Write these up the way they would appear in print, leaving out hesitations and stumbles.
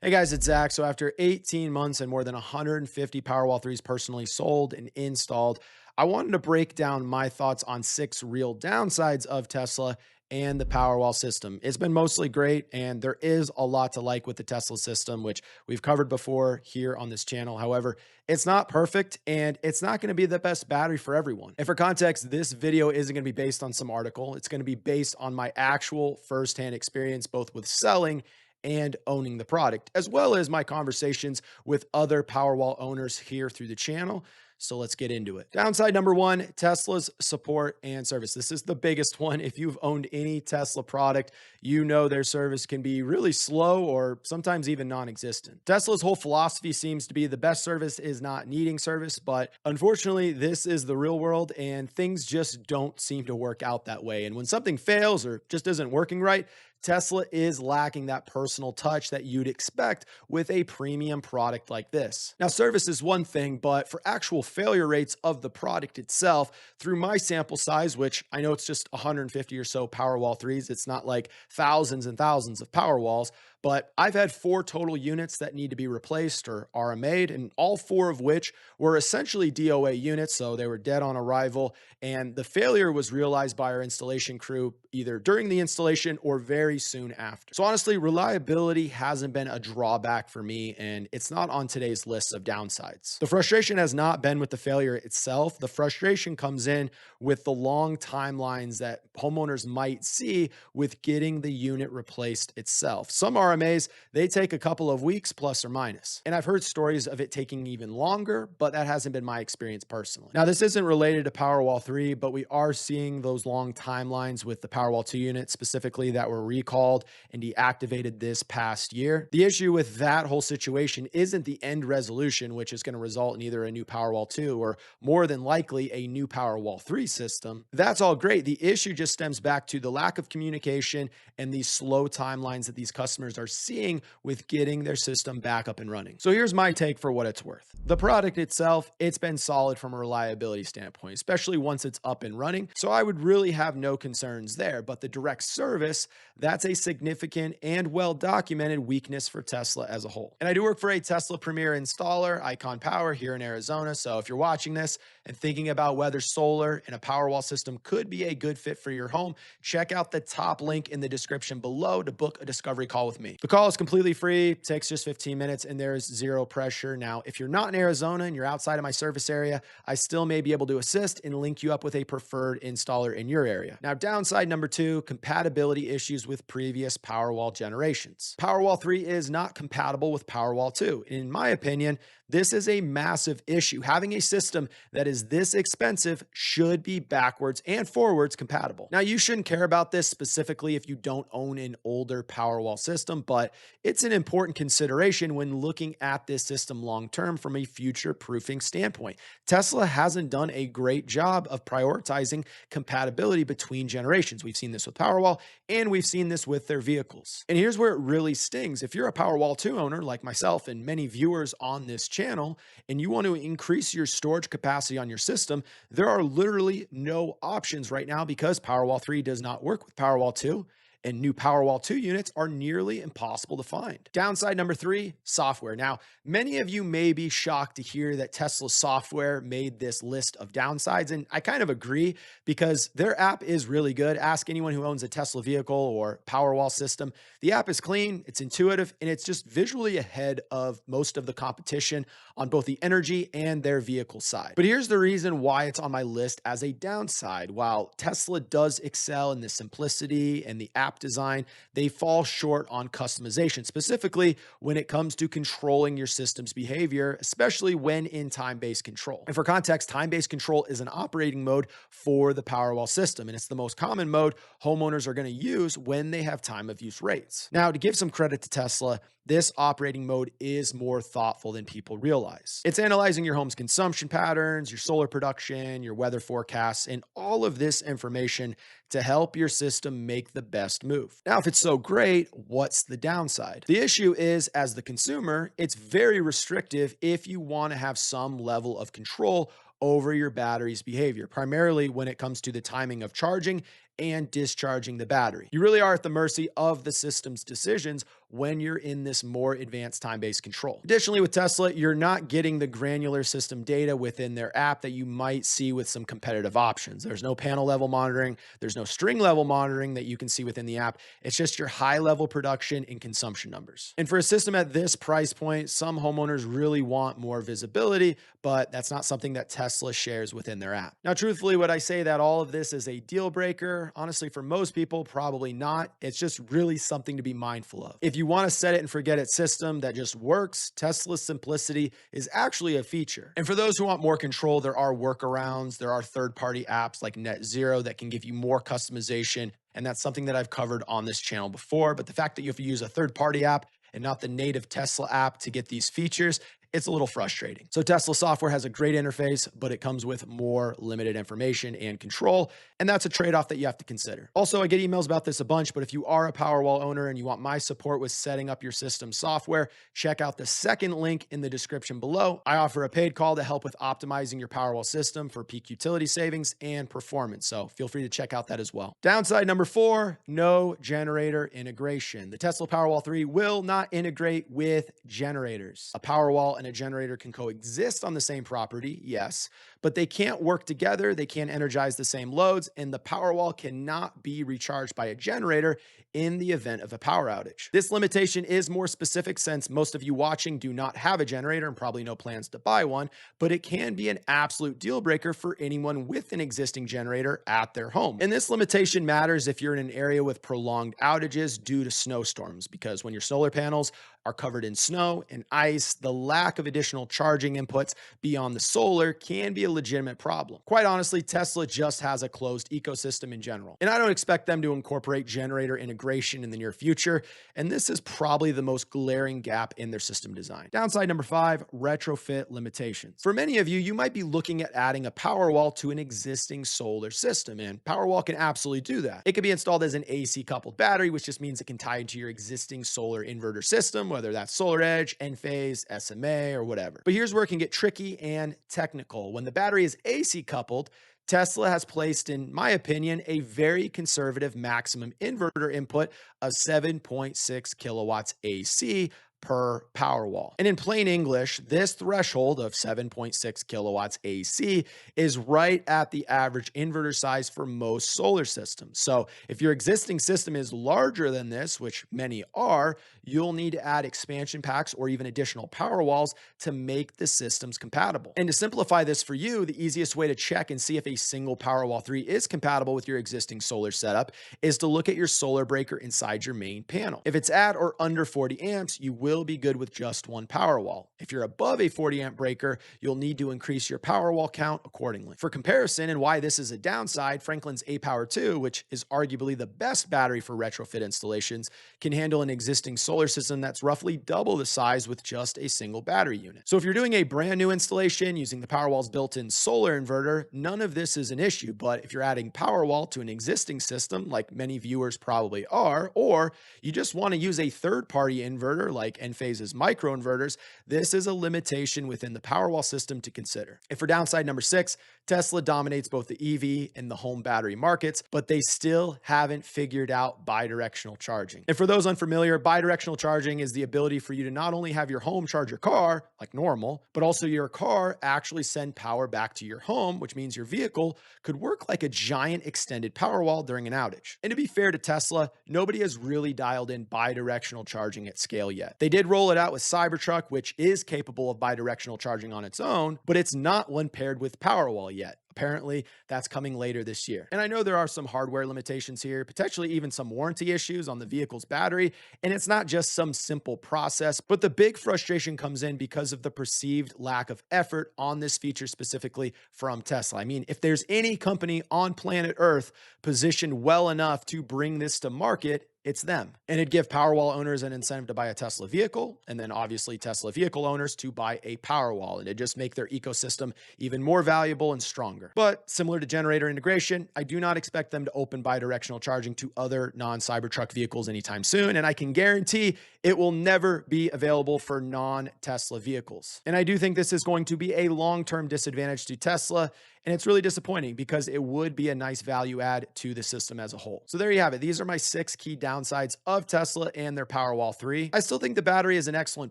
Hey guys, it's Zach. So after 18 months and more than 150 Powerwall 3s personally sold and installed, I wanted to break down my thoughts on 6 real downsides of Tesla and the Powerwall system. It's been mostly great, and there is a lot to like with the Tesla system, which we've covered before here on this channel. However, it's not perfect and it's not going to be the best battery for everyone. And for context, this video isn't going to be based on some article. It's going to be based on my actual firsthand experience, both with selling and owning the product, as well as my conversations with other Powerwall owners here through the channel. So let's get into it. Downside number one, Tesla's support and service. This is the biggest one. If you've owned any Tesla product, you know their service can be really slow or sometimes even non-existent. Tesla's whole philosophy seems to be the best service is not needing service, but unfortunately, this is the real world and things just don't seem to work out that way. And when something fails or just isn't working right, Tesla is lacking that personal touch that you'd expect with a premium product like this. Now, service is one thing, but for actual failure rates of the product itself, through my sample size, which I know it's just 150 or so Powerwall 3s, it's not like thousands and thousands of Powerwalls, but I've had 4 total units that need to be replaced or RMA'd, and all 4 of which were essentially DOA units, so they were dead on arrival, and the failure was realized by our installation crew either during the installation or very soon after. So honestly, reliability hasn't been a drawback for me, and it's not on today's list of downsides. The frustration has not been with the failure itself. The frustration comes in with the long timelines that homeowners might see with getting the unit replaced itself. Some RMAs, they take a couple of weeks plus or minus. And I've heard stories of it taking even longer, but that hasn't been my experience personally. Now, this isn't related to Powerwall 3, but we are seeing those long timelines with the Powerwall 2 units specifically that were recalled and deactivated this past year. The issue with that whole situation isn't the end resolution, which is going to result in either a new Powerwall 2 or more than likely a new Powerwall 3 system. That's all great. The issue just stems back to the lack of communication and these slow timelines that these customers are seeing with getting their system back up and running. So here's my take for what it's worth. The product itself, it's been solid from a reliability standpoint, especially once it's up and running. So I would really have no concerns there, but the direct service, that's a significant and well-documented weakness for Tesla as a whole. And I do work for a Tesla Premier installer, Icon Power, here in Arizona. So if you're watching this and thinking about whether solar and a Powerwall system could be a good fit for your home, check out the top link in the description below to book a discovery call with me. The call is completely free, takes just 15 minutes, and there's zero pressure. Now, if you're not in Arizona and you're outside of my service area, I still may be able to assist and link you up with a preferred installer in your area. Now, downside number 2, compatibility issues with previous Powerwall generations. Powerwall 3 is not compatible with Powerwall 2. In my opinion, this is a massive issue. Having a system that is this expensive should be backwards and forwards compatible. Now, you shouldn't care about this specifically if you don't own an older Powerwall system, but it's an important consideration when looking at this system long-term from a future-proofing standpoint. Tesla hasn't done a great job of prioritizing compatibility between generations. We've seen this with Powerwall, and we've seen this with their vehicles. And here's where it really stings. If you're a Powerwall 2 owner like myself and many viewers on this channel, and you want to increase your storage capacity on your system, there are literally no options right now because Powerwall 3 does not work with Powerwall 2. And new Powerwall 2 units are nearly impossible to find. Downside number 3, software. Now, many of you may be shocked to hear that Tesla's software made this list of downsides, and I kind of agree because their app is really good. Ask anyone who owns a Tesla vehicle or Powerwall system. The app is clean, it's intuitive, and it's just visually ahead of most of the competition on both the energy and their vehicle side. But here's the reason why it's on my list as a downside. While Tesla does excel in the simplicity and the app design, they fall short on customization, specifically when it comes to controlling your system's behavior, especially when in time-based control. And for context, time-based control is an operating mode for the Powerwall system, and it's the most common mode homeowners are going to use when they have time of use rates. Now, to give some credit to Tesla, this operating mode is more thoughtful than people realize. It's analyzing your home's consumption patterns, your solar production, your weather forecasts, and all of this information to help your system make the best move. Now, if it's so great, what's the downside? The issue is, as the consumer, it's very restrictive if you want to have some level of control over your battery's behavior, primarily when it comes to the timing of charging and discharging the battery. You really are at the mercy of the system's decisions when you're in this more advanced time-based control. Additionally, with Tesla, you're not getting the granular system data within their app that you might see with some competitive options. There's no panel level monitoring, there's no string level monitoring that you can see within the app. It's just your high level production and consumption numbers. And for a system at this price point, some homeowners really want more visibility, but that's not something that Tesla shares within their app. Now, truthfully, would I say that all of this is a deal breaker? Honestly, for most people, probably not. It's just really something to be mindful of. If you want to set it and forget it system that just works, Tesla's simplicity is actually a feature. And for those who want more control, there are workarounds. There are third-party apps like Net Zero that can give you more customization. And that's something that I've covered on this channel before. But the fact that you have to use a third-party app and not the native Tesla app to get these features, it's a little frustrating. So Tesla software has a great interface, but it comes with more limited information and control, and that's a trade-off that you have to consider. Also, I get emails about this a bunch, but if you are a Powerwall owner and you want my support with setting up your system software, check out the second link in the description below. I offer a paid call to help with optimizing your Powerwall system for peak utility savings and performance, so feel free to check out that as well. Downside number 4, no generator integration. The Tesla Powerwall 3 will not integrate with generators. A Powerwall and a generator can coexist on the same property, yes, but they can't work together. They can't energize the same loads, and the Powerwall cannot be recharged by a generator in the event of a power outage. This limitation is more specific since most of you watching do not have a generator and probably no plans to buy one, but it can be an absolute deal breaker for anyone with an existing generator at their home. And this limitation matters if you're in an area with prolonged outages due to snowstorms, because when your solar panels are covered in snow and ice, the lack of additional charging inputs beyond the solar can be a legitimate problem. Quite honestly, Tesla just has a closed ecosystem in general, and I don't expect them to incorporate generator integration in the near future, and this is probably the most glaring gap in their system design. Downside number 5, retrofit limitations. For many of you, you might be looking at adding a Powerwall to an existing solar system, and Powerwall can absolutely do that. It can be installed as an AC coupled battery, which just means it can tie into your existing solar inverter system, whether that's SolarEdge, Enphase, SMA, or whatever. But here's where it can get tricky and technical. When the battery is AC coupled, Tesla has placed, in my opinion, a very conservative maximum inverter input of 7.6 kilowatts AC per Powerwall. And in plain English, this threshold of 7.6 kilowatts AC is right at the average inverter size for most solar systems. So if your existing system is larger than this, which many are, you'll need to add expansion packs or even additional Powerwalls to make the systems compatible. And to simplify this for you, the easiest way to check and see if a single Powerwall 3 is compatible with your existing solar setup is to look at your solar breaker inside your main panel. If it's at or under 40 amps, you will be good with just one Powerwall. If you're above a 40 amp breaker, you'll need to increase your Powerwall count accordingly. For comparison and why this is a downside, Franklin's A-Power 2, which is arguably the best battery for retrofit installations, can handle an existing solar system that's roughly double the size with just a single battery unit. So if you're doing a brand new installation using the Powerwall's built-in solar inverter, none of this is an issue. But if you're adding Powerwall to an existing system, like many viewers probably are, or you just want to use a third-party inverter like Enphase's microinverters, this is a limitation within the Powerwall system to consider. And for downside number 6, Tesla dominates both the EV and the home battery markets, but they still haven't figured out bidirectional charging. And for those unfamiliar, bidirectional charging is the ability for you to not only have your home charge your car like normal, but also your car actually send power back to your home, which means your vehicle could work like a giant extended Powerwall during an outage. And to be fair to Tesla, nobody has really dialed in bidirectional charging at scale yet. They did roll it out with Cybertruck, which is capable of bidirectional charging on its own, but it's not when paired with Powerwall yet. Apparently, that's coming later this year. And I know there are some hardware limitations here, potentially even some warranty issues on the vehicle's battery, and it's not just some simple process, but the big frustration comes in because of the perceived lack of effort on this feature specifically from Tesla. I mean, if there's any company on planet Earth positioned well enough to bring this to market, It's them. And it'd give Powerwall owners an incentive to buy a Tesla vehicle, and then obviously Tesla vehicle owners to buy a Powerwall. And it'd just make their ecosystem even more valuable and stronger. But similar to generator integration, I do not expect them to open bidirectional charging to other non-Cybertruck vehicles anytime soon. And I can guarantee it will never be available for non-Tesla vehicles. And I do think this is going to be a long-term disadvantage to Tesla. And it's really disappointing because it would be a nice value add to the system as a whole. So there you have it. These are my 6 key downsides of Tesla and their Powerwall 3. I still think the battery is an excellent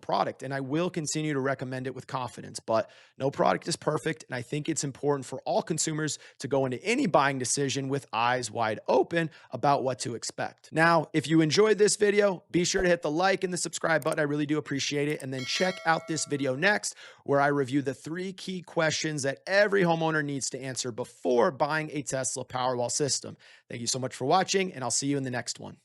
product and I will continue to recommend it with confidence, but no product is perfect. And I think it's important for all consumers to go into any buying decision with eyes wide open about what to expect. Now, if you enjoyed this video, be sure to hit the like and the subscribe button. I really do appreciate it. And then check out this video next, where I review the 3 key questions that every homeowner needs to answer before buying a Tesla Powerwall system. Thank you so much for watching, and I'll see you in the next one.